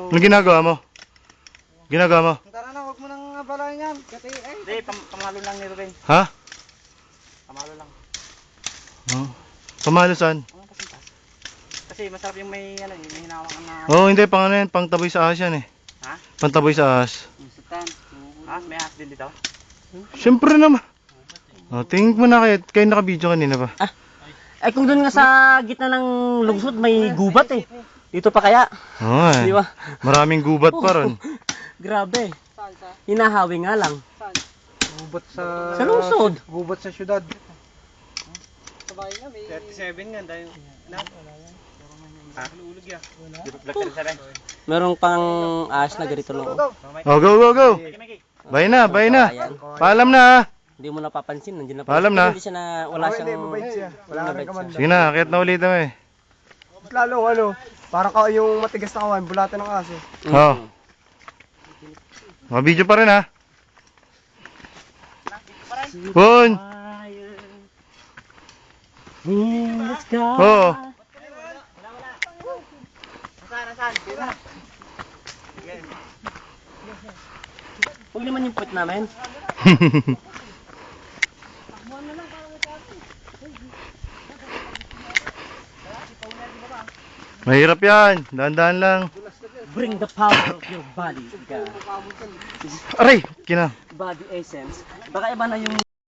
Ano ginagawa mo? Ginagawa mo? Tara na, huwag mo nang abalain yan. Hindi, pamalo lang ni Ruben. Ha? Pamalo lang. Oh. Pamalo saan? Kasi masarap yung may hinawakan na... Oo, hindi, pang ano yan, pang taboy sa ahas yan eh. Ha? Pang taboy sa ahas. Ha? May ahas din dito? Siyempre naman. Oh, tingin mo na kayo naka-video kanina pa. Ay kung doon nga sa gitna ng lungsod may gubat eh. Dito pa kaya? Oo Di ba? Maraming gubat pa ron. Grabe. Hinahawi nga lang. Gubat sa... Sa lungsod. Gubat sa syudad. 37 nga dahil... Ha? Ulog yan. Merong pang ahas na ganito lang. Oh, go. Bye na. Paalam na ha. Hindi mo napapansin, nandiyan na pa. Paalam na. Hindi siya na, wala siyang... Wala ka rin kamanda. Sige na, akit na ulit eh. Lalo, parang yung matigas na kawan, bulatan ng aso. Oo. Mga-video pa rin ha. Pun! Let's go. Oo. Nasaan? Huwag naman yung puwet namin. Mahirap yan. Dahan-dahan lang. Bring the power of your body. Aray! Kina. Body essence. Baka iba na yung